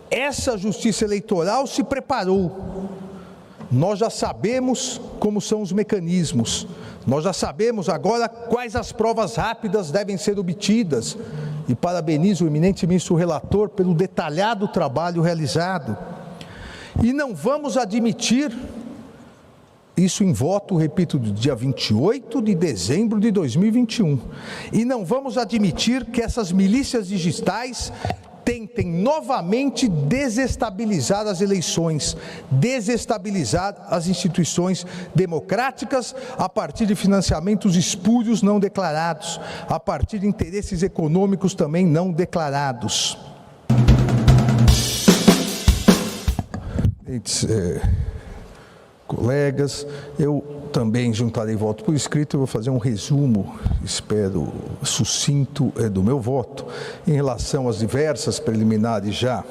essa Justiça Eleitoral se preparou. Nós já sabemos como são os mecanismos. Nós já sabemos agora quais as provas rápidas devem ser obtidas. E parabenizo o eminente ministro relator pelo detalhado trabalho realizado. E não vamos admitir, isso em voto, repito, do dia 28 de dezembro de 2021, e não vamos admitir que essas milícias digitais tentem novamente desestabilizar as eleições, desestabilizar as instituições democráticas a partir de financiamentos espúrios não declarados, a partir de interesses econômicos também não declarados. Colegas, eu também juntarei voto por escrito. Eu vou fazer um resumo, espero sucinto, do meu voto em relação às diversas preliminares já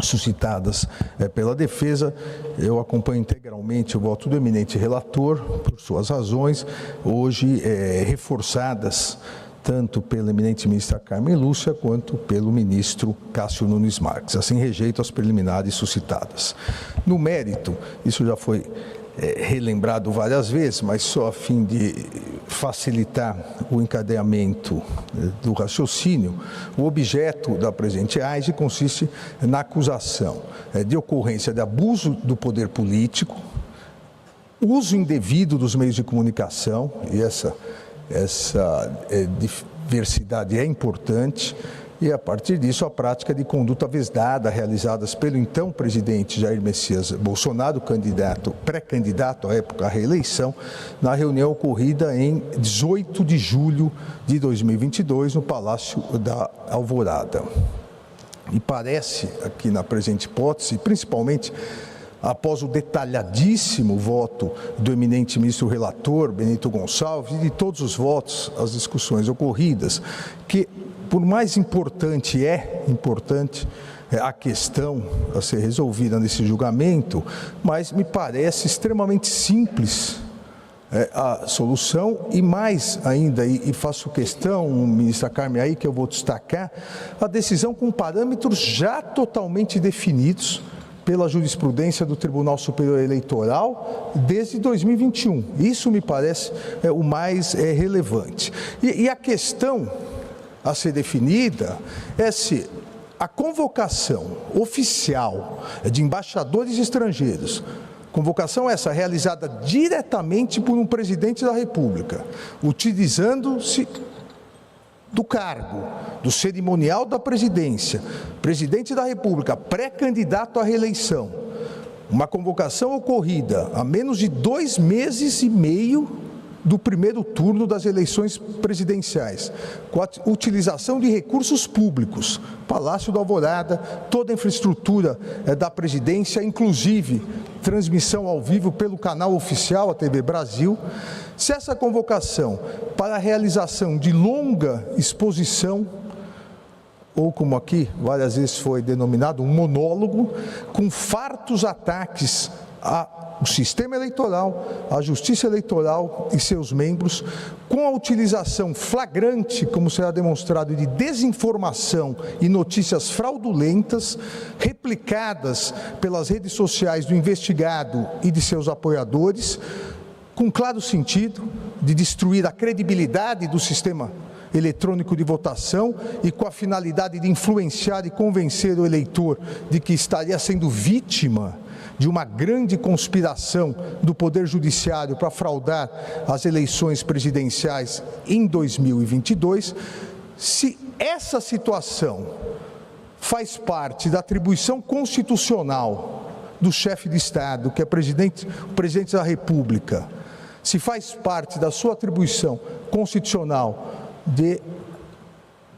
suscitadas pela defesa. Eu acompanho integralmente o voto do eminente relator, por suas razões, hoje reforçadas tanto pela eminente ministra Carmen Lúcia, quanto pelo ministro Cássio Nunes Marques. Assim, rejeito as preliminares suscitadas. No mérito, isso já foi relembrado várias vezes, mas só a fim de facilitar o encadeamento do raciocínio, o objeto da presente AISE consiste na acusação de ocorrência de abuso do poder político, uso indevido dos meios de comunicação, e essa diversidade é importante, e a partir disso a prática de conduta vedada realizadas pelo então presidente Jair Messias Bolsonaro, pré-candidato à época à reeleição, na reunião ocorrida em 18 de julho de 2022 no Palácio da Alvorada. E parece, aqui na presente hipótese, principalmente após o detalhadíssimo voto do eminente ministro relator, Benito Gonçalves, e de todos os votos, as discussões ocorridas, que, por mais importante a questão a ser resolvida nesse julgamento, mas me parece extremamente simples a solução, e mais ainda, e faço questão, ministra Carmen, aí que eu vou destacar, a decisão com parâmetros já totalmente definidos pela jurisprudência do Tribunal Superior Eleitoral desde 2021. Isso me parece o mais relevante. E a questão a ser definida é se a convocação oficial de embaixadores estrangeiros, convocação essa realizada diretamente por um presidente da República, utilizando-se do cargo, do cerimonial da presidência, presidente da República, pré-candidato à reeleição, uma convocação ocorrida há menos de 2 meses e meio do primeiro turno das eleições presidenciais, com a utilização de recursos públicos, Palácio da Alvorada, toda a infraestrutura da presidência, inclusive transmissão ao vivo pelo canal oficial, a TV Brasil. Se essa convocação para a realização de longa exposição, ou como aqui várias vezes foi denominado, um monólogo, com fartos ataques ao sistema eleitoral, à justiça eleitoral e seus membros, com a utilização flagrante, como será demonstrado, de desinformação e notícias fraudulentas, replicadas pelas redes sociais do investigado e de seus apoiadores, com claro sentido de destruir a credibilidade do sistema eletrônico de votação e com a finalidade de influenciar e convencer o eleitor de que estaria sendo vítima de uma grande conspiração do Poder Judiciário para fraudar as eleições presidenciais em 2022, se essa situação faz parte da atribuição constitucional do chefe de Estado, que é o presidente da República, se faz parte da sua atribuição constitucional de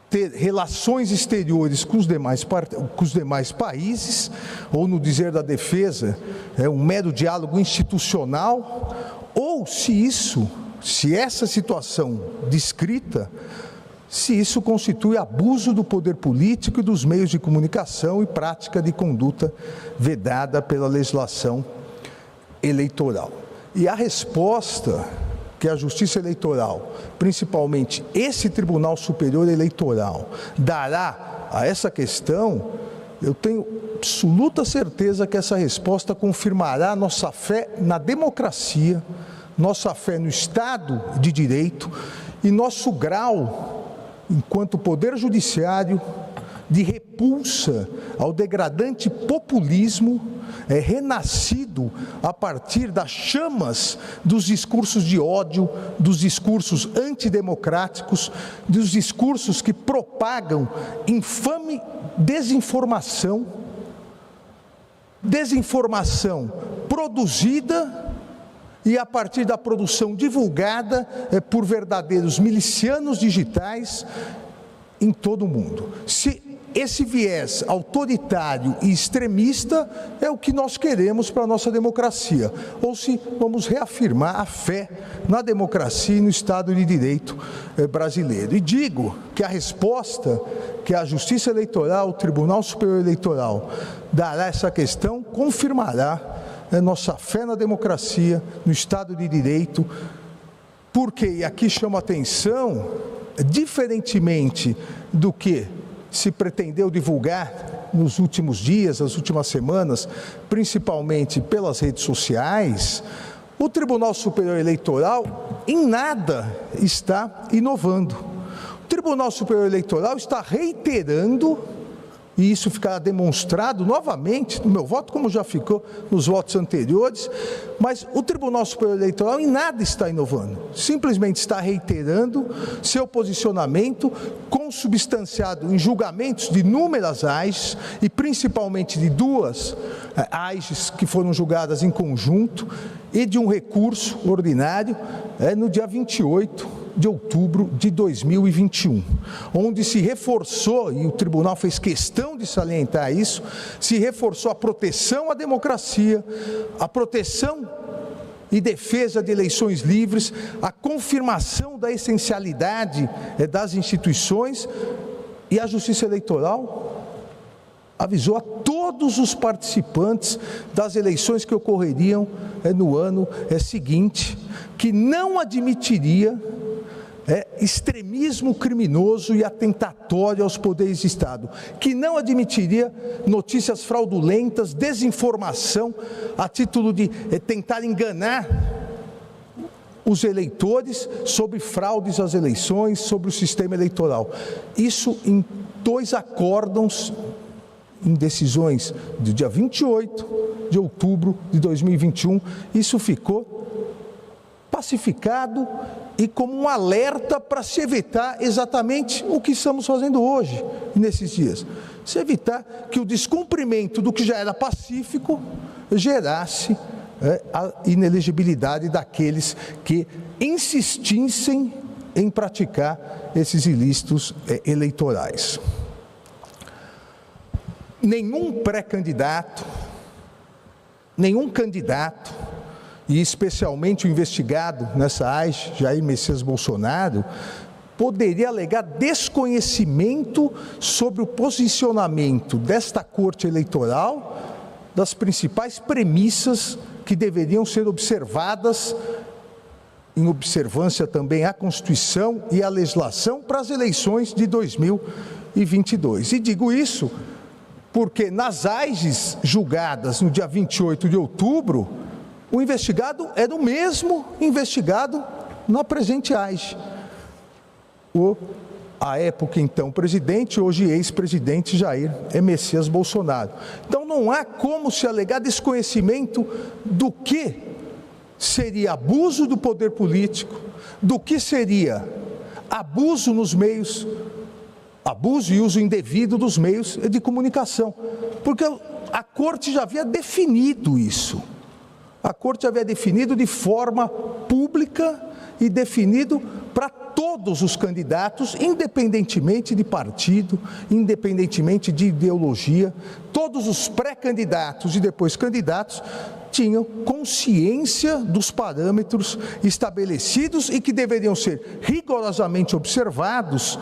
ter relações exteriores com os demais países, ou, no dizer da defesa, é um mero diálogo institucional, ou se essa situação descrita, se isso constitui abuso do poder político e dos meios de comunicação e prática de conduta vedada pela legislação eleitoral. E a resposta que a Justiça Eleitoral, principalmente esse Tribunal Superior Eleitoral, dará a essa questão, eu tenho absoluta certeza que essa resposta confirmará nossa fé na democracia, nossa fé no Estado de Direito e nosso grau, enquanto Poder Judiciário, de repulsa ao degradante populismo renascido a partir das chamas dos discursos de ódio, dos discursos antidemocráticos, dos discursos que propagam infame desinformação produzida e a partir da produção divulgada por verdadeiros milicianos digitais em todo o mundo. Se esse viés autoritário e extremista é o que nós queremos para a nossa democracia, ou se vamos reafirmar a fé na democracia e no Estado de Direito brasileiro. E digo que a resposta que a Justiça Eleitoral, o Tribunal Superior Eleitoral, dará a essa questão, confirmará nossa fé na democracia, no Estado de Direito, porque, e aqui chamo a atenção, diferentemente do que se pretendeu divulgar nos últimos dias, nas últimas semanas, principalmente pelas redes sociais, o Tribunal Superior Eleitoral em nada está inovando. O Tribunal Superior Eleitoral está reiterando, e isso ficará demonstrado novamente no meu voto, como já ficou nos votos anteriores, mas o Tribunal Superior Eleitoral em nada está inovando, simplesmente está reiterando seu posicionamento consubstanciado em julgamentos de inúmeras AIGs, e principalmente de duas AIGs que foram julgadas em conjunto, e de um recurso ordinário no dia 28 de outubro de 2021, onde se reforçou, e o tribunal fez questão de salientar isso, se reforçou a proteção à democracia, a proteção e defesa de eleições livres, a confirmação da essencialidade das instituições, e a Justiça Eleitoral avisou a todos os participantes das eleições que ocorreriam no ano seguinte, que não admitiria extremismo criminoso e atentatório aos poderes de Estado, que não admitiria notícias fraudulentas, desinformação, a título de tentar enganar os eleitores sobre fraudes às eleições, sobre o sistema eleitoral. Isso em 2 acórdãos, em decisões do dia 28 de outubro de 2021, isso ficou pacificado e como um alerta para se evitar exatamente o que estamos fazendo hoje, nesses dias. Se evitar que o descumprimento do que já era pacífico gerasse a inelegibilidade daqueles que insistissem em praticar esses ilícitos eleitorais. Nenhum pré-candidato, nenhum candidato, e especialmente o investigado nessa AIGE, Jair Messias Bolsonaro, poderia alegar desconhecimento sobre o posicionamento desta Corte Eleitoral das principais premissas que deveriam ser observadas, em observância também à Constituição e à legislação para as eleições de 2022. E digo isso porque nas AIGes julgadas no dia 28 de outubro, o investigado era o mesmo investigado na presente AIGe. A época, então, presidente, hoje ex-presidente Jair Messias Bolsonaro. Então, não há como se alegar desconhecimento do que seria abuso do poder político, do que seria abuso nos meios, abuso e uso indevido dos meios de comunicação, porque a Corte já havia definido isso. A Corte havia definido de forma pública e definido para todos os candidatos, independentemente de partido, independentemente de ideologia, todos os pré-candidatos e depois candidatos tinham consciência dos parâmetros estabelecidos e que deveriam ser rigorosamente observados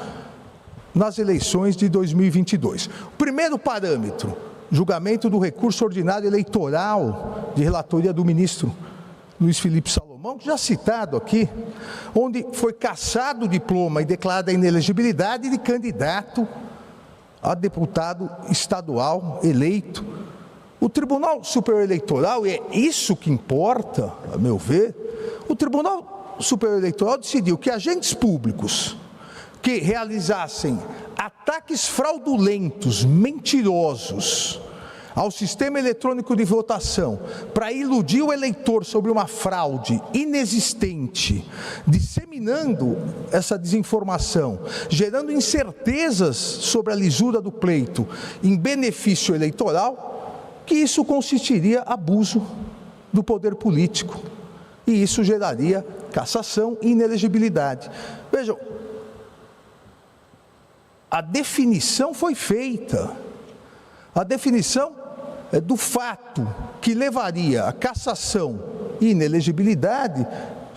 nas eleições de 2022. O primeiro parâmetro, julgamento do recurso ordinário eleitoral de relatoria do ministro Luiz Felipe Salomão, já citado aqui, onde foi cassado o diploma e declarada a inelegibilidade de candidato a deputado estadual eleito O Tribunal Superior Eleitoral, e é isso que importa, a meu ver, o Tribunal Superior Eleitoral decidiu que agentes públicos que realizassem ataques fraudulentos, mentirosos, ao sistema eletrônico de votação, para iludir o eleitor sobre uma fraude inexistente, disseminando essa desinformação, gerando incertezas sobre a lisura do pleito em benefício eleitoral, que isso consistiria abuso do poder político. E isso geraria cassação e inelegibilidade. Vejam, a definição foi feita. A definição do fato que levaria a cassação e inelegibilidade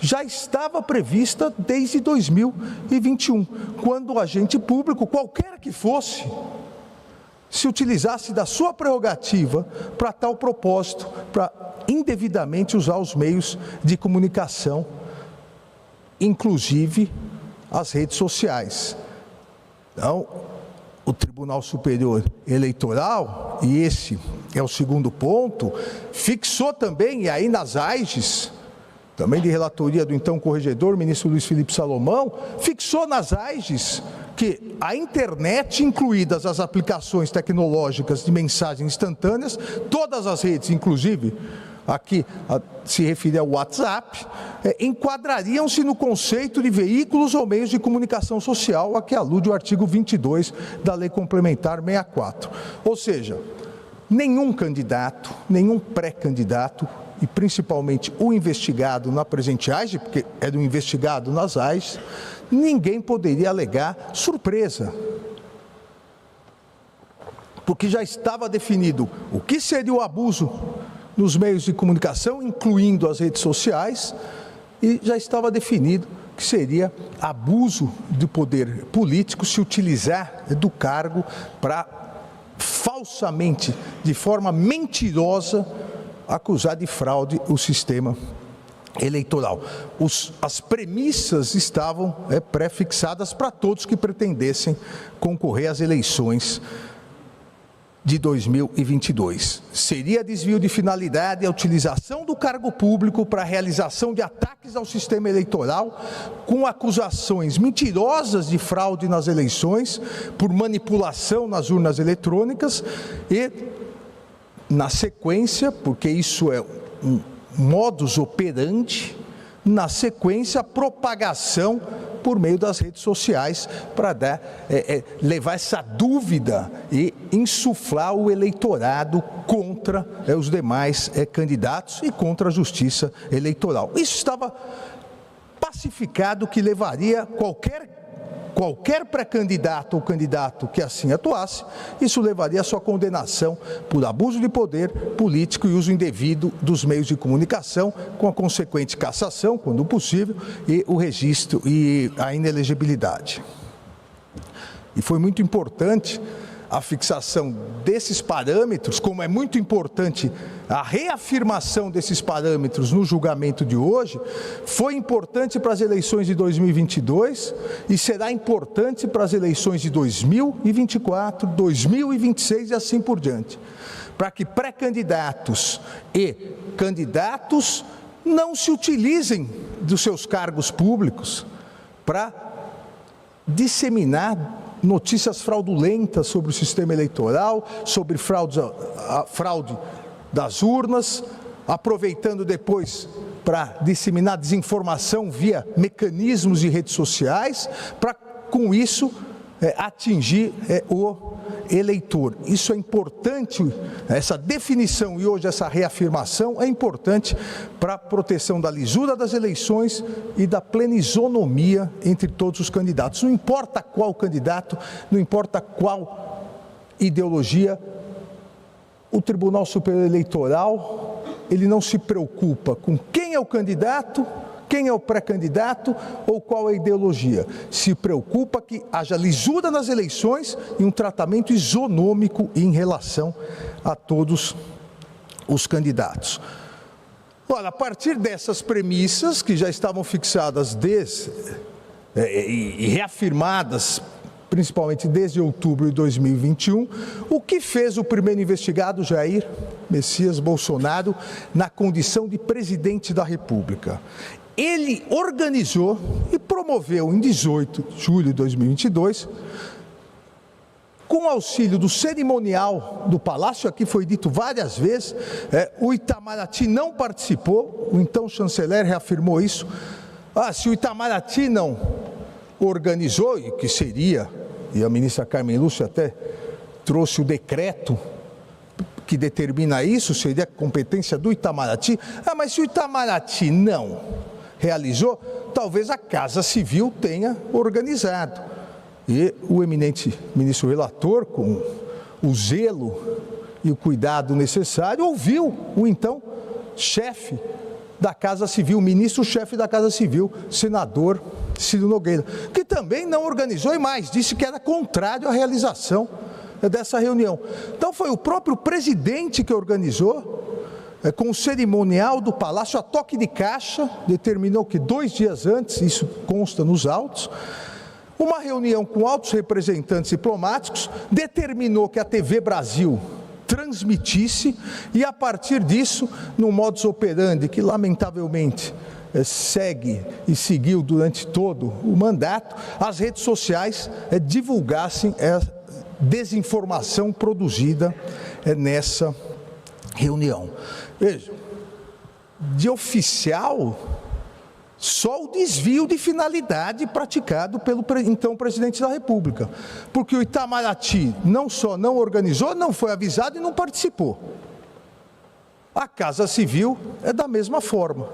já estava prevista desde 2021, quando o agente público, qualquer que fosse, se utilizasse da sua prerrogativa para tal propósito, para indevidamente usar os meios de comunicação, inclusive as redes sociais. Então, o Tribunal Superior Eleitoral, e esse é o segundo ponto, fixou também, e aí nas AIGES, também de relatoria do então corregedor, ministro Luiz Felipe Salomão, fixou nas AIGES que a internet, incluídas as aplicações tecnológicas de mensagens instantâneas, todas as redes, inclusive, aqui se refere ao WhatsApp, enquadrariam-se no conceito de veículos ou meios de comunicação social, a que alude o artigo 22 da Lei Complementar 64. Ou seja, nenhum candidato, nenhum pré-candidato, e principalmente o investigado na presente AIGE, porque era um investigado nas AIGES, ninguém poderia alegar surpresa, porque já estava definido o que seria o abuso nos meios de comunicação, incluindo as redes sociais, e já estava definido que seria abuso do poder político se utilizar do cargo para falsamente, de forma mentirosa, acusar de fraude o sistema eleitoral. As premissas estavam pré-fixadas para todos que pretendessem concorrer às eleições de 2022. Seria desvio de finalidade a utilização do cargo público para a realização de ataques ao sistema eleitoral, com acusações mentirosas de fraude nas eleições, por manipulação nas urnas eletrônicas e, na sequência, porque isso é um modus operandi, na sequência, a propagação por meio das redes sociais para levar essa dúvida e insuflar o eleitorado contra os demais candidatos e contra a justiça eleitoral. Isso estava pacificado que levaria qualquer pré-candidato ou candidato que assim atuasse, isso levaria à sua condenação por abuso de poder político e uso indevido dos meios de comunicação, com a consequente cassação, quando possível, e o registro e a inelegibilidade. E foi muito importante a fixação desses parâmetros, como é muito importante a reafirmação desses parâmetros no julgamento de hoje, foi importante para as eleições de 2022 e será importante para as eleições de 2024, 2026 e assim por diante, para que pré-candidatos e candidatos não se utilizem dos seus cargos públicos para disseminar notícias fraudulentas sobre o sistema eleitoral, sobre a fraude das urnas, aproveitando depois para disseminar desinformação via mecanismos de redes sociais, para com isso atingir o eleitor. Isso é importante, essa definição e hoje essa reafirmação é importante para a proteção da lisura das eleições e da plena isonomia entre todos os candidatos. Não importa qual candidato, não importa qual ideologia, o Tribunal Superior Eleitoral, ele não se preocupa com quem é o candidato, quem é o pré-candidato ou qual é a ideologia. Se preocupa que haja lisura nas eleições e um tratamento isonômico em relação a todos os candidatos. Ora, a partir dessas premissas que já estavam fixadas e reafirmadas principalmente desde outubro de 2021, o que fez o primeiro investigado, Jair Messias Bolsonaro, na condição de presidente da República. Ele organizou e promoveu em 18 de julho de 2022, com auxílio do cerimonial do Palácio, aqui foi dito várias vezes, o Itamaraty não participou, o então chanceler reafirmou isso. Se o Itamaraty não organizou, e que seria, e a ministra Carmen Lúcia até trouxe o decreto que determina isso, seria competência do Itamaraty. Mas se o Itamaraty não realizou, talvez a Casa Civil tenha organizado. E o eminente ministro relator, com o zelo e o cuidado necessário, ouviu o então chefe da Casa Civil, ministro-chefe da Casa Civil, senador Ciro Nogueira, que também não organizou e mais, disse que era contrário à realização dessa reunião. Então foi o próprio presidente que organizou, com o cerimonial do Palácio, a toque de caixa, determinou que 2 dias antes, isso consta nos autos, uma reunião com altos representantes diplomáticos, determinou que a TV Brasil transmitisse e, a partir disso, no modus operandi que, lamentavelmente, segue e seguiu durante todo o mandato, as redes sociais divulgassem a desinformação produzida nessa reunião. Veja, de oficial, só o desvio de finalidade praticado pelo então presidente da República, porque o Itamaraty não só não organizou, não foi avisado e não participou. A Casa Civil é da mesma forma.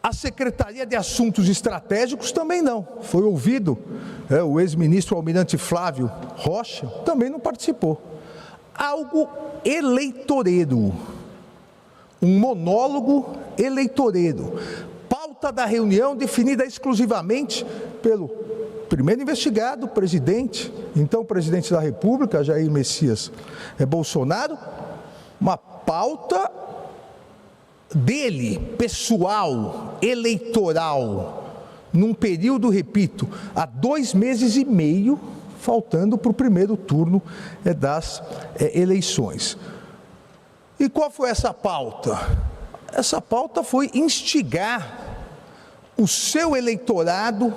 A Secretaria de Assuntos Estratégicos também não. Foi ouvido, o ex-ministro Almirante Flávio Rocha também não participou. Algo eleitoreiro. Um monólogo eleitoreiro. Pauta da reunião definida exclusivamente pelo primeiro investigado, presidente, então presidente da República, Jair Messias Bolsonaro, uma pauta dele, pessoal, eleitoral, num período, repito, há 2 meses e meio, faltando para o primeiro turno das eleições. E qual foi essa pauta? Essa pauta foi instigar o seu eleitorado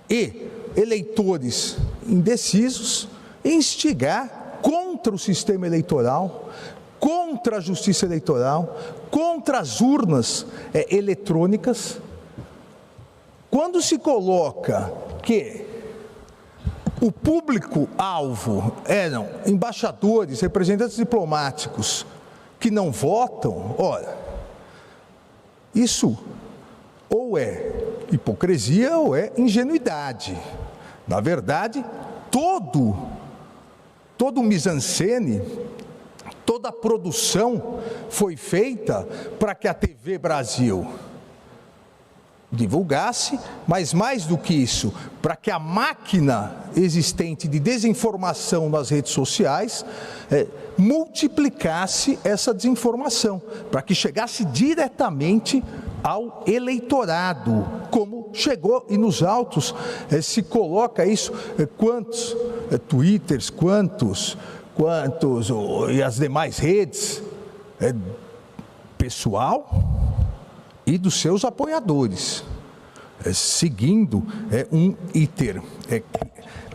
e eleitores indecisos, instigar contra o sistema eleitoral, contra a justiça eleitoral, contra as urnas eletrônicas. Quando se coloca que o público-alvo eram embaixadores, representantes diplomáticos, que não votam, ora, isso ou é hipocrisia ou é ingenuidade. Na verdade, todo mise-en-scène, toda a produção foi feita para que a TV Brasil divulgasse, mas mais do que isso, para que a máquina existente de desinformação nas redes sociais multiplicasse essa desinformação, para que chegasse diretamente ao eleitorado, como chegou, e nos autos se coloca isso, quantos twitters, quantos e as demais redes, pessoal e dos seus apoiadores, seguindo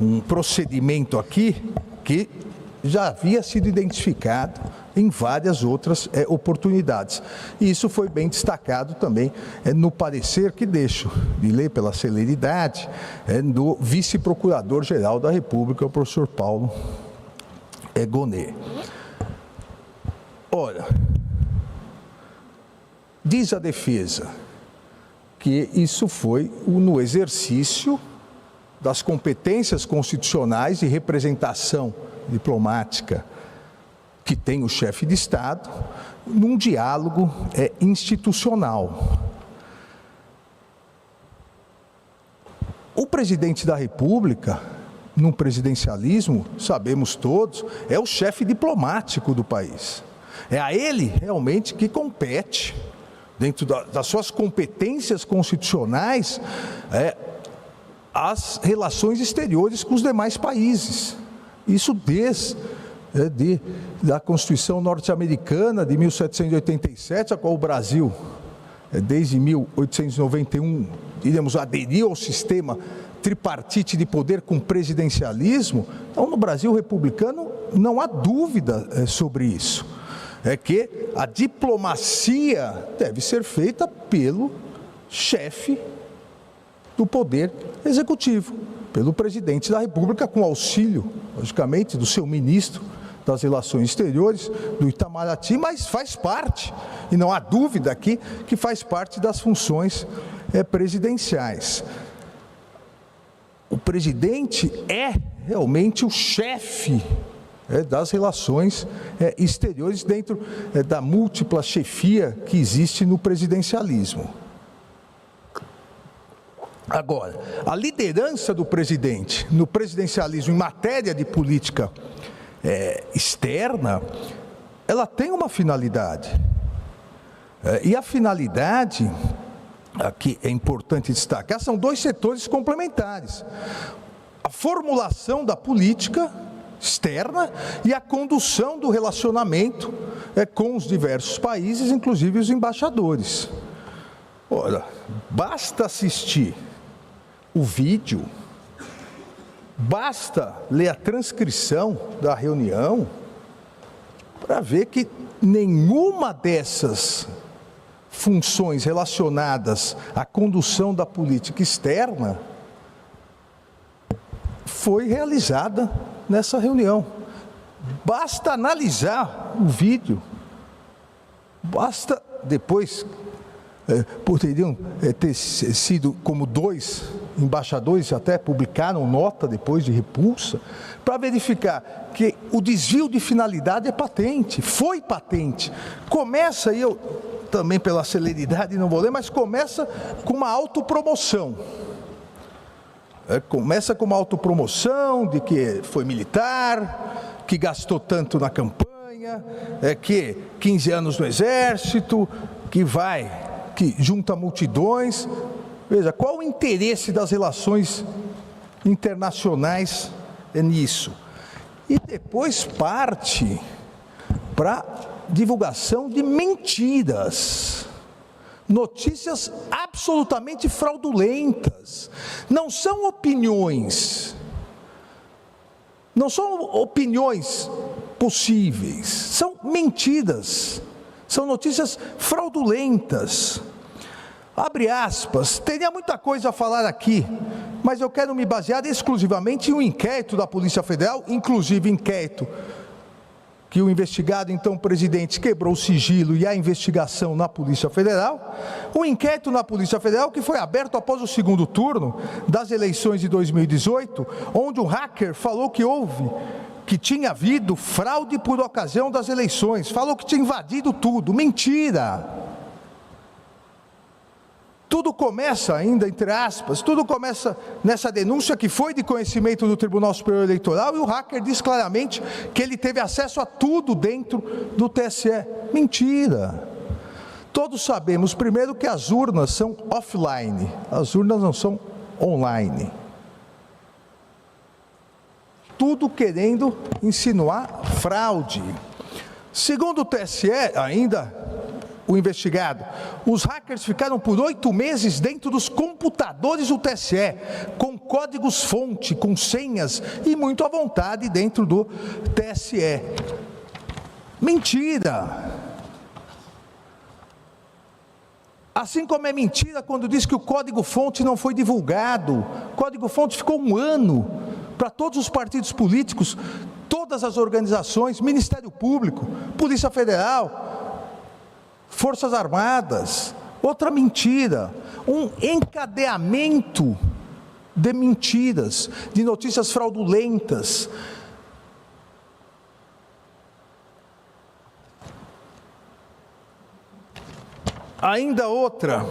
um procedimento aqui que já havia sido identificado em várias outras oportunidades. E isso foi bem destacado também no parecer que deixo de ler pela celeridade do vice-procurador-geral da República, o professor Paulo Gonet. Ora, diz a defesa que isso foi no exercício das competências constitucionais de representação diplomática que tem o chefe de Estado, num diálogo institucional. O presidente da República, no presidencialismo, sabemos todos, é o chefe diplomático do país. É a ele realmente que compete, dentro das suas competências constitucionais, as relações exteriores com os demais países. Isso desde da Constituição norte-americana de 1787, a qual o Brasil, desde 1891, iríamos aderir ao sistema tripartite de poder com presidencialismo. Então, no Brasil republicano, não há dúvida sobre isso. É que a diplomacia deve ser feita pelo chefe do poder executivo, pelo presidente da República, com auxílio, logicamente, do seu ministro das Relações Exteriores, do Itamaraty, mas faz parte, e não há dúvida aqui, que faz parte das funções presidenciais. O presidente é realmente o chefe das relações exteriores dentro da múltipla chefia que existe no presidencialismo. Agora, a liderança do presidente no presidencialismo em matéria de política externa, ela tem uma finalidade. E a finalidade, aqui é importante destacar, são dois setores complementares. A formulação da política externa e a condução do relacionamento com os diversos países, inclusive os embaixadores. Ora, basta assistir o vídeo, basta ler a transcrição da reunião para ver que nenhuma dessas funções relacionadas à condução da política externa foi realizada nessa reunião. Basta analisar o vídeo, basta depois, poderiam ter sido como dois embaixadores, até publicaram nota depois de repulsa, para verificar que o desvio de finalidade é patente, foi patente. Começa, e eu também pela celeridade não vou ler, mas começa com uma autopromoção. Começa com uma autopromoção de que foi militar, que gastou tanto na campanha, que 15 anos no exército, que junta multidões. Veja, qual o interesse das relações internacionais nisso? E depois parte para divulgação de mentiras, notícias absolutamente fraudulentas. Não são opiniões possíveis, são mentiras, são notícias fraudulentas. Abre aspas, teria muita coisa a falar aqui, mas eu quero me basear exclusivamente em um inquérito da Polícia Federal, inclusive inquérito que o investigado, então presidente, quebrou o sigilo e a investigação na Polícia Federal, um inquérito na Polícia Federal que foi aberto após o segundo turno das eleições de 2018, onde um hacker falou que tinha havido fraude por ocasião das eleições, falou que tinha invadido tudo. Mentira! Tudo começa, ainda entre aspas, tudo começa nessa denúncia que foi de conhecimento do Tribunal Superior Eleitoral, e o hacker diz claramente que ele teve acesso a tudo dentro do TSE. Mentira! Todos sabemos, primeiro, que as urnas são offline, as urnas não são online. Tudo querendo insinuar fraude. Segundo o TSE, ainda o investigado, os hackers ficaram por 8 meses dentro dos computadores do TSE, com códigos-fonte, com senhas e muito à vontade dentro do TSE. Mentira! Assim como é mentira quando diz que o código-fonte não foi divulgado. O código-fonte ficou 1 ano para todos os partidos políticos, todas as organizações, Ministério Público, Polícia Federal, Forças Armadas. Outra mentira, um encadeamento de mentiras, de notícias fraudulentas. Ainda outra,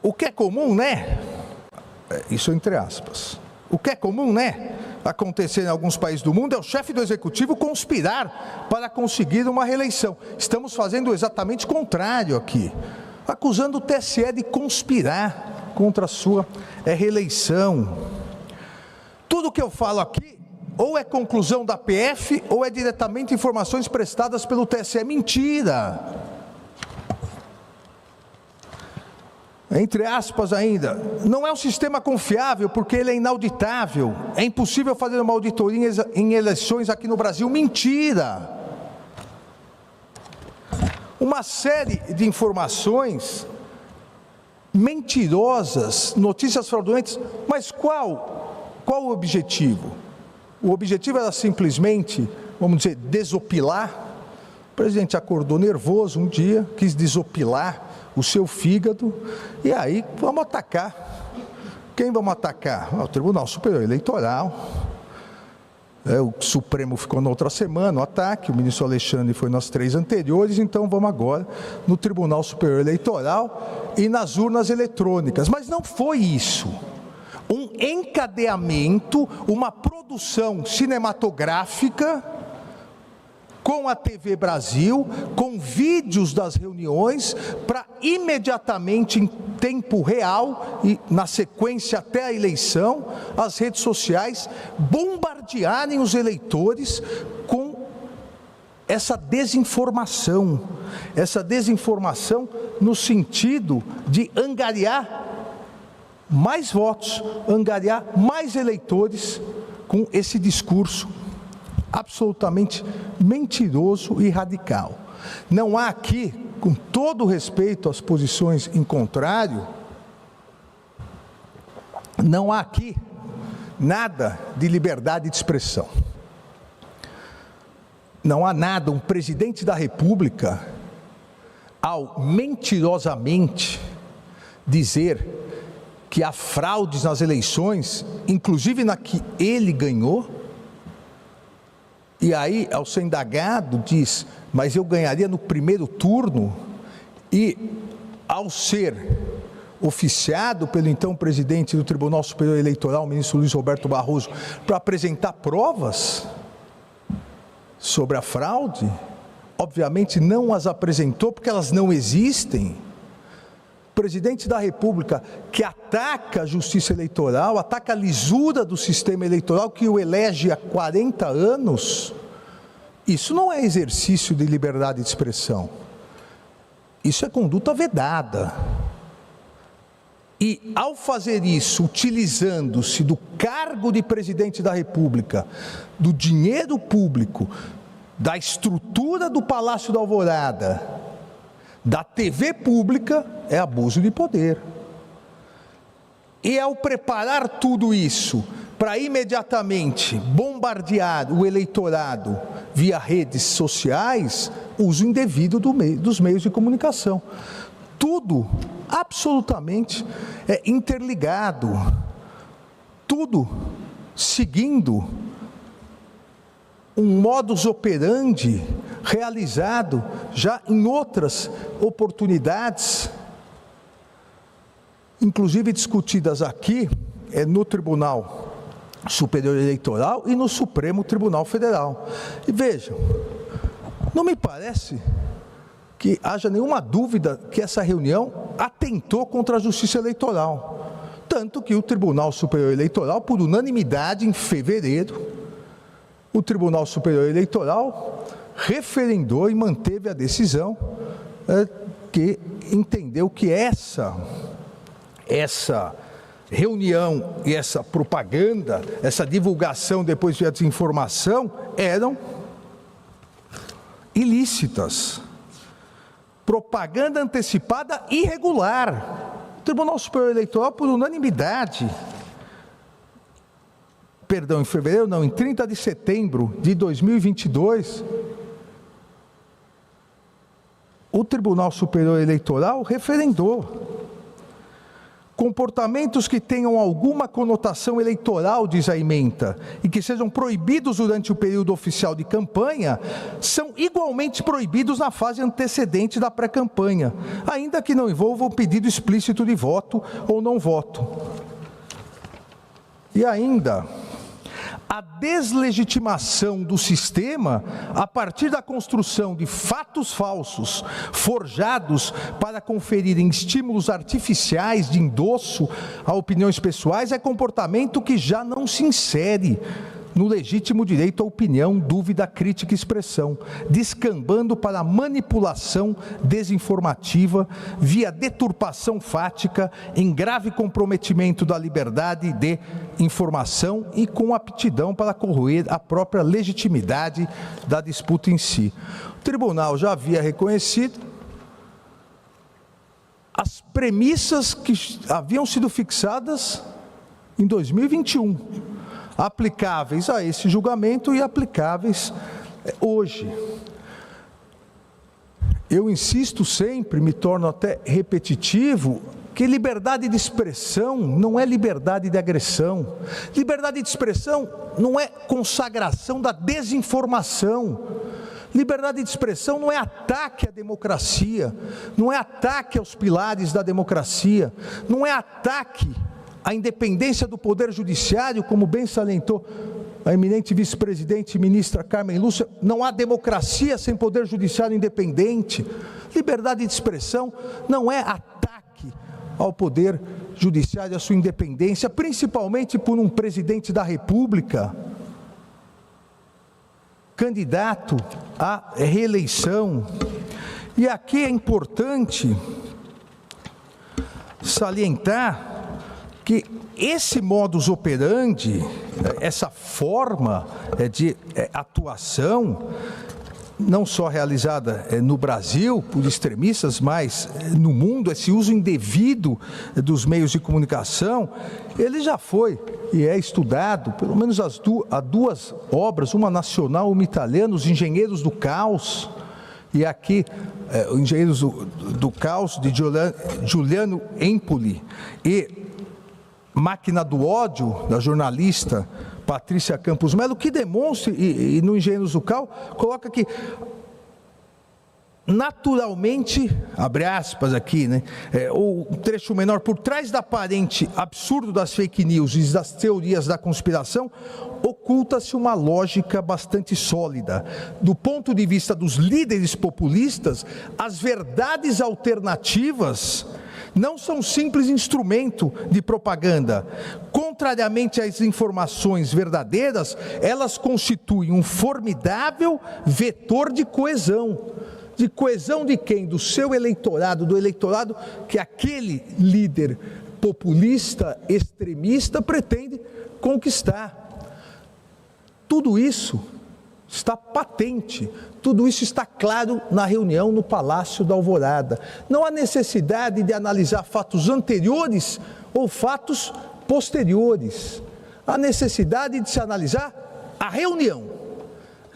o que é comum, né? Isso entre aspas. O que é comum, né? Acontecer em alguns países do mundo é o chefe do executivo conspirar para conseguir uma reeleição. Estamos fazendo exatamente o contrário aqui. acusando o TSE de conspirar contra a sua reeleição. Tudo que eu falo aqui ou é conclusão da PF ou é diretamente informações prestadas pelo TSE. Mentira! Entre aspas ainda, não é um sistema confiável porque ele é inauditável. É impossível fazer uma auditoria em eleições aqui no Brasil. Mentira! Uma série de informações mentirosas, notícias fraudulentas, mas qual o objetivo? O objetivo era simplesmente, vamos dizer, desopilar. O presidente acordou nervoso um dia, quis desopilar o seu fígado, e aí vamos atacar. Quem vamos atacar? O Tribunal Superior Eleitoral. O Supremo ficou na outra semana, o ataque, o ministro Alexandre foi nas 3 anteriores, então vamos agora no Tribunal Superior Eleitoral e nas urnas eletrônicas. Mas não foi isso. Um encadeamento, uma produção cinematográfica com a TV Brasil, com vídeos das reuniões, para imediatamente, em tempo real e na sequência até a eleição, as redes sociais bombardearem os eleitores com essa desinformação no sentido de angariar mais votos, angariar mais eleitores com esse discurso absolutamente mentiroso e radical. Não há aqui, com todo respeito às posições em contrário, não há aqui nada de liberdade de expressão. Não há nada, um presidente da República, ao mentirosamente dizer que há fraudes nas eleições, inclusive na que ele ganhou, e aí, ao ser indagado, diz, mas eu ganharia no primeiro turno, e ao ser oficiado pelo então presidente do Tribunal Superior Eleitoral, o ministro Luiz Roberto Barroso, para apresentar provas sobre a fraude, obviamente não as apresentou porque elas não existem. O presidente da República que ataca a justiça eleitoral, ataca a lisura do sistema eleitoral que o elege há 40 anos, isso não é exercício de liberdade de expressão. Isso é conduta vedada. E ao fazer isso, utilizando-se do cargo de presidente da República, do dinheiro público, da estrutura do Palácio da Alvorada, da TV pública, é abuso de poder. E ao preparar tudo isso para imediatamente bombardear o eleitorado via redes sociais, uso indevido dos meios de comunicação. Tudo absolutamente interligado, tudo seguindo um modus operandi realizado já em outras oportunidades, inclusive discutidas aqui no Tribunal Superior Eleitoral e no Supremo Tribunal Federal. E vejam, não me parece que haja nenhuma dúvida que essa reunião atentou contra a Justiça Eleitoral. Tanto que o Tribunal Superior Eleitoral, por unanimidade, em fevereiro, o Tribunal Superior Eleitoral referendou e manteve a decisão que entendeu que essa reunião e essa propaganda, essa divulgação depois de desinformação eram ilícitas. Propaganda antecipada irregular. O Tribunal Superior Eleitoral, por unanimidade, em fevereiro não, em 30 de setembro de 2022, o Tribunal Superior Eleitoral referendou. Comportamentos que tenham alguma conotação eleitoral, diz a ementa, e que sejam proibidos durante o período oficial de campanha, são igualmente proibidos na fase antecedente da pré-campanha, ainda que não envolvam pedido explícito de voto ou não voto. E ainda, a deslegitimação do sistema a partir da construção de fatos falsos, forjados para conferirem estímulos artificiais de endosso a opiniões pessoais, é comportamento que já não se insere no legítimo direito à opinião, dúvida, crítica e expressão, descambando para a manipulação desinformativa via deturpação fática, em grave comprometimento da liberdade de informação e com aptidão para corroer a própria legitimidade da disputa em si. O tribunal já havia reconhecido as premissas que haviam sido fixadas em 2021, aplicáveis a esse julgamento e aplicáveis hoje. Eu insisto sempre, me torno até repetitivo, que liberdade de expressão não é liberdade de agressão. Liberdade de expressão não é consagração da desinformação. Liberdade de expressão não é ataque à democracia, não é ataque aos pilares da democracia, não é ataque a independência do Poder Judiciário, como bem salientou a eminente vice-presidente e ministra Carmen Lúcia. Não há democracia sem Poder Judiciário independente. Liberdade de expressão não é ataque ao Poder Judiciário, à sua independência, principalmente por um presidente da República, candidato à reeleição. E aqui é importante salientar que esse modus operandi, essa forma de atuação, não só realizada no Brasil por extremistas, mas no mundo, esse uso indevido dos meios de comunicação, ele já foi e é estudado, pelo menos há duas obras, uma nacional e uma italiana, Os Engenheiros do Caos, e aqui, Os Engenheiros do Caos, de Giuliano Empoli, e Máquina do Ódio, da jornalista Patrícia Campos Melo, que demonstra, e no Engenheiros do Caos, coloca que naturalmente, abre aspas aqui, né, o trecho menor, por trás da aparente absurdo das fake news e das teorias da conspiração, oculta-se uma lógica bastante sólida. Do ponto de vista dos líderes populistas, as verdades alternativas não são simples instrumento de propaganda. Contrariamente às informações verdadeiras, elas constituem um formidável vetor de coesão. De coesão de quem? Do seu eleitorado, do eleitorado que aquele líder populista, extremista, pretende conquistar. Tudo isso está patente, tudo isso está claro na reunião no Palácio da Alvorada. Não há necessidade de analisar fatos anteriores ou fatos posteriores. Há necessidade de se analisar a reunião.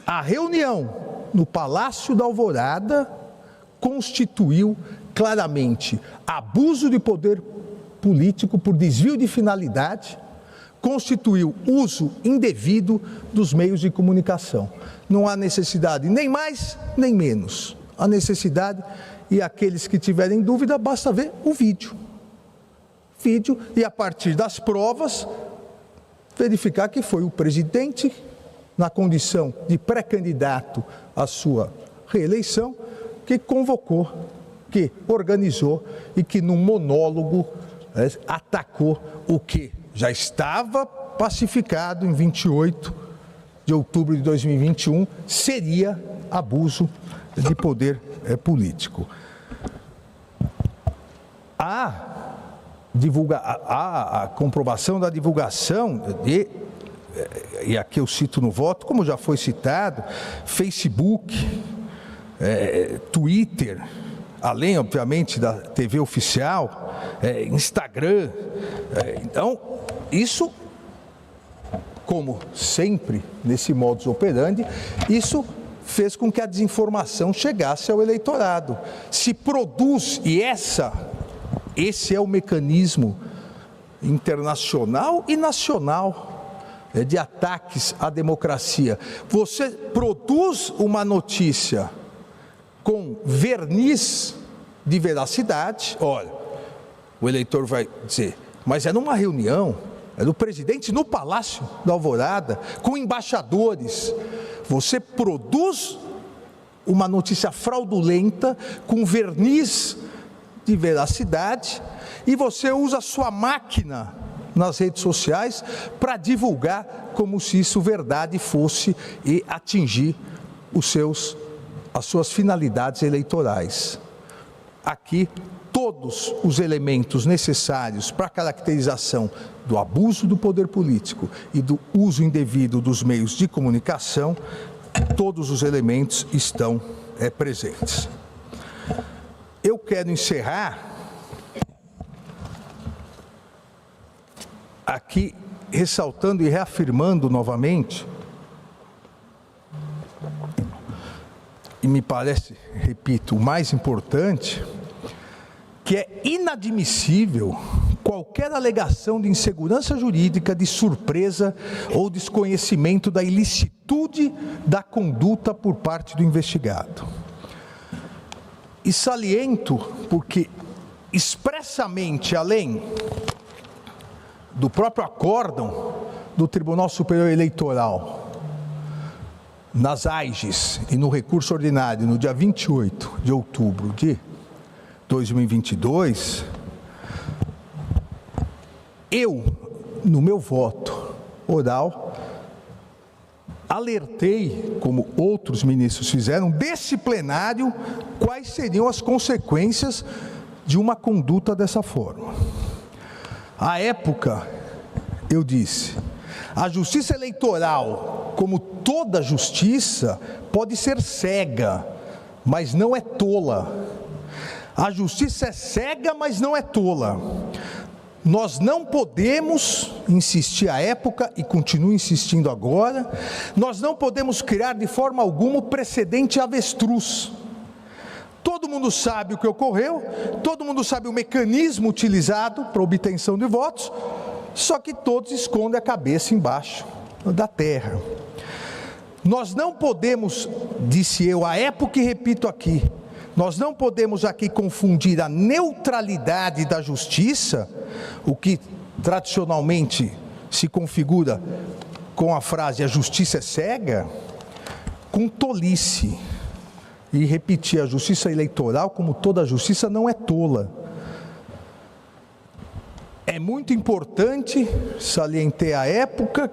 A reunião no Palácio da Alvorada constituiu claramente abuso de poder político por desvio de finalidade, constituiu uso indevido dos meios de comunicação. Não há necessidade nem mais nem menos. A necessidade, e aqueles que tiverem dúvida, basta ver o vídeo. E a partir das provas, verificar que foi o presidente, na condição de pré-candidato à sua reeleição, que convocou, que organizou e que num monólogo atacou o que já estava pacificado em 28 de outubro de 2021, seria abuso de poder político. A comprovação da divulgação e aqui eu cito no voto, como já foi citado, Facebook, Twitter, além, obviamente, da TV oficial, Instagram. Então, isso, como sempre, nesse modus operandi, isso fez com que a desinformação chegasse ao eleitorado. Se produz, e esse é o mecanismo internacional e nacional de ataques à democracia. Você produz uma notícia com verniz de veracidade, olha, o eleitor vai dizer, mas é numa reunião, era o presidente no Palácio da Alvorada, com embaixadores. Você produz uma notícia fraudulenta, com verniz de veracidade, e você usa a sua máquina nas redes sociais para divulgar como se isso verdade fosse e atingir as suas finalidades eleitorais. Aqui, todos os elementos necessários para a caracterização do abuso do poder político e do uso indevido dos meios de comunicação, todos os elementos estão presentes. Eu quero encerrar aqui ressaltando e reafirmando novamente, e me parece, repito, o mais importante, que é inadmissível qualquer alegação de insegurança jurídica, de surpresa ou desconhecimento da ilicitude da conduta por parte do investigado. E saliento porque expressamente, além do próprio acórdão do Tribunal Superior Eleitoral, nas AIGES e no recurso ordinário, no dia 28 de outubro de 2022, eu, no meu voto oral, alertei, como outros ministros fizeram, desse plenário, quais seriam as consequências de uma conduta dessa forma. À época, eu disse, a justiça eleitoral, como toda justiça, pode ser cega, mas não é tola. A justiça é cega, mas não é tola. Nós não podemos insistir à época, e continuo insistindo agora, nós não podemos criar de forma alguma o precedente avestruz. Todo mundo sabe o que ocorreu, todo mundo sabe o mecanismo utilizado para a obtenção de votos, só que todos escondem a cabeça embaixo da terra. Nós não podemos, disse eu à época e repito aqui, nós não podemos aqui confundir a neutralidade da justiça, o que tradicionalmente se configura com a frase "a justiça é cega", com tolice. E repetir, a justiça eleitoral, como toda justiça, não é tola. É muito importante, salientei à época,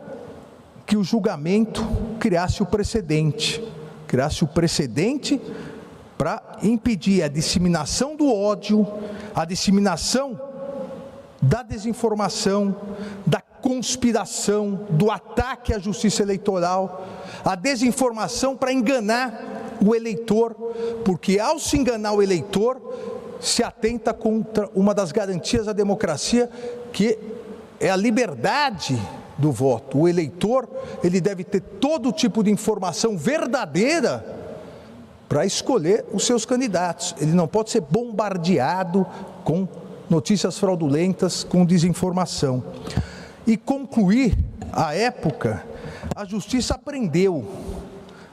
que o julgamento criasse o precedente para impedir a disseminação do ódio, a disseminação da desinformação, da conspiração, do ataque à justiça eleitoral, a desinformação para enganar o eleitor, porque ao se enganar o eleitor, se atenta contra uma das garantias da democracia, que é a liberdade do voto. O eleitor, ele deve ter todo tipo de informação verdadeira para escolher os seus candidatos. Ele não pode ser bombardeado com notícias fraudulentas, com desinformação. E concluir, à época, a justiça aprendeu,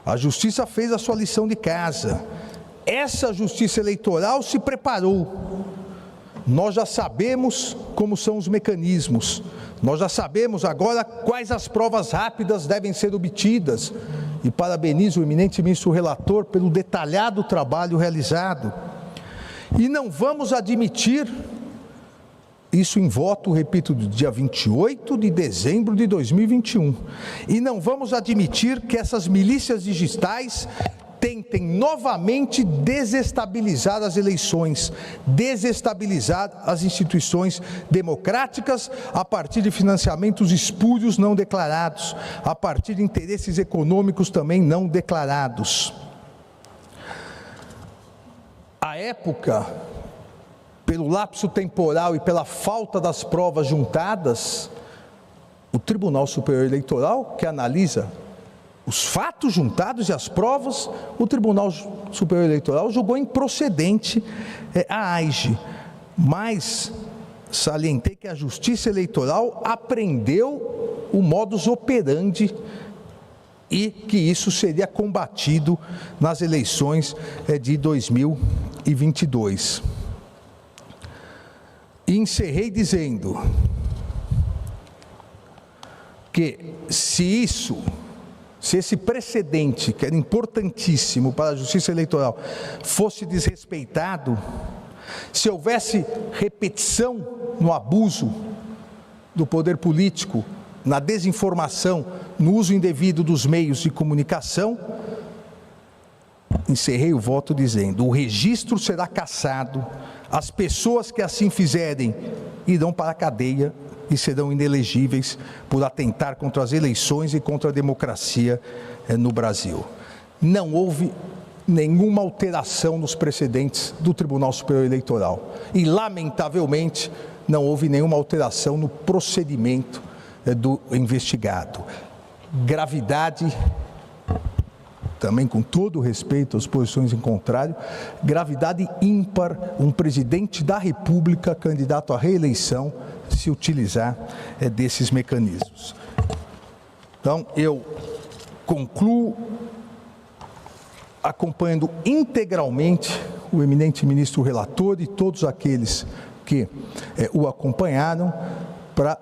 a justiça fez a sua lição de casa. Essa justiça eleitoral se preparou. Nós já sabemos como são os mecanismos, nós já sabemos agora quais as provas rápidas devem ser obtidas, e parabenizo o eminente ministro relator pelo detalhado trabalho realizado. E não vamos admitir, isso em voto, repito, do dia 28 de dezembro de 2021, e não vamos admitir que essas milícias digitais tentem novamente desestabilizar as eleições, desestabilizar as instituições democráticas a partir de financiamentos espúrios não declarados, a partir de interesses econômicos também não declarados. À época, pelo lapso temporal e pela falta das provas juntadas, o Tribunal Superior Eleitoral, que analisa os fatos juntados e as provas, o Tribunal Superior Eleitoral julgou improcedente a AIGE, mas salientei que a Justiça Eleitoral aprendeu o modus operandi e que isso seria combatido nas eleições de 2022. E encerrei dizendo: que se esse precedente, que era importantíssimo para a Justiça Eleitoral, fosse desrespeitado, se houvesse repetição no abuso do poder político, na desinformação, no uso indevido dos meios de comunicação, encerrei o voto dizendo: o registro será cassado, as pessoas que assim fizerem irão para a cadeia e serão inelegíveis por atentar contra as eleições e contra a democracia no Brasil. Não houve nenhuma alteração nos precedentes do Tribunal Superior Eleitoral e, lamentavelmente, não houve nenhuma alteração no procedimento do investigado. Gravidade, também com todo o respeito às posições em contrário, gravidade ímpar um presidente da República, candidato à reeleição, se utilizar desses mecanismos. Então, eu concluo acompanhando integralmente o eminente ministro relator e todos aqueles que o acompanharam para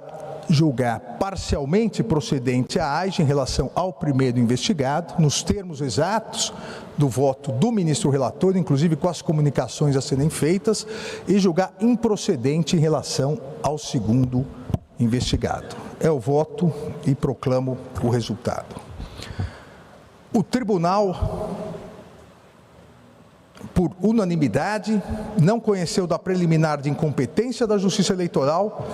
julgar parcialmente procedente a AIGE em relação ao primeiro investigado, nos termos exatos do voto do ministro relator, inclusive com as comunicações a serem feitas, e julgar improcedente em relação ao segundo investigado. É o voto e proclamo o resultado. O tribunal, por unanimidade, não conheceu da preliminar de incompetência da Justiça Eleitoral,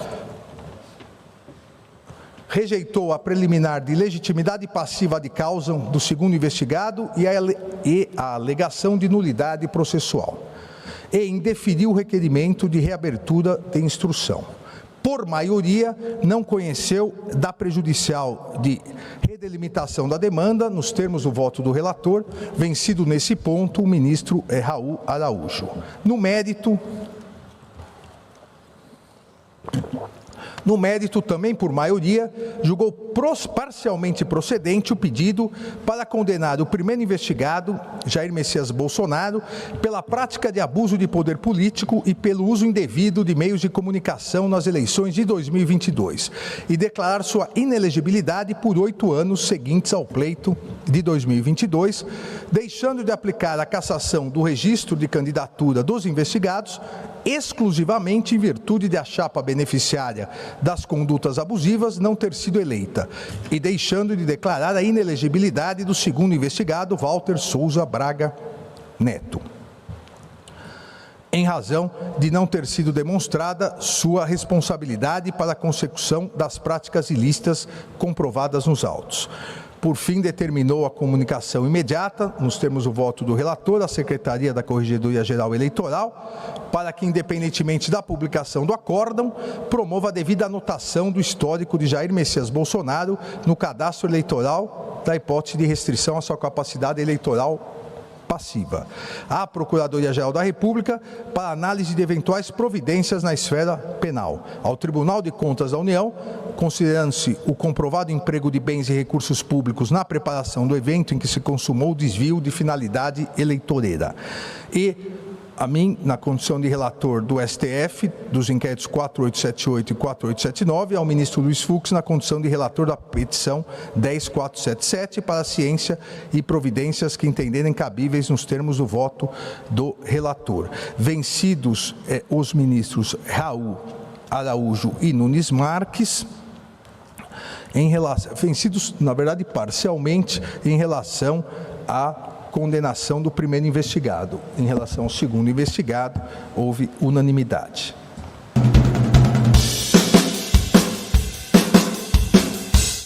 rejeitou a preliminar de legitimidade passiva de causa do segundo investigado e a alegação de nulidade processual, e indeferiu o requerimento de reabertura de instrução. Por maioria, não conheceu da prejudicial de redelimitação da demanda, nos termos do voto do relator, vencido nesse ponto o ministro Raul Araújo. No mérito, também por maioria, julgou parcialmente procedente o pedido para condenar o primeiro investigado, Jair Messias Bolsonaro, pela prática de abuso de poder político e pelo uso indevido de meios de comunicação nas eleições de 2022 e declarar sua inelegibilidade por 8 anos seguintes ao pleito de 2022, deixando de aplicar a cassação do registro de candidatura dos investigados exclusivamente em virtude de a chapa beneficiária das condutas abusivas não ter sido eleita e deixando de declarar a inelegibilidade do segundo investigado, Walter Souza Braga Neto, em razão de não ter sido demonstrada sua responsabilidade para a consecução das práticas ilícitas comprovadas nos autos. Por fim, determinou a comunicação imediata, nos termos do voto do relator, à Secretaria da Corregedoria Geral Eleitoral, para que, independentemente da publicação do acórdão, promova a devida anotação do histórico de Jair Messias Bolsonaro no cadastro eleitoral da hipótese de restrição à sua capacidade eleitoral passiva. À Procuradoria-Geral da República para análise de eventuais providências na esfera penal. Ao Tribunal de Contas da União, considerando-se o comprovado emprego de bens e recursos públicos na preparação do evento em que se consumou o desvio de finalidade eleitoreira. E a mim, na condição de relator do STF, dos inquéritos 4878 e 4879, ao ministro Luiz Fux, na condição de relator da petição 10477, para a ciência e providências que entenderem cabíveis nos termos do voto do relator. Vencidos os ministros Raul Araújo e Nunes Marques, vencidos, na verdade, parcialmente, em relação à condenação do primeiro investigado. Em relação ao segundo investigado, houve unanimidade.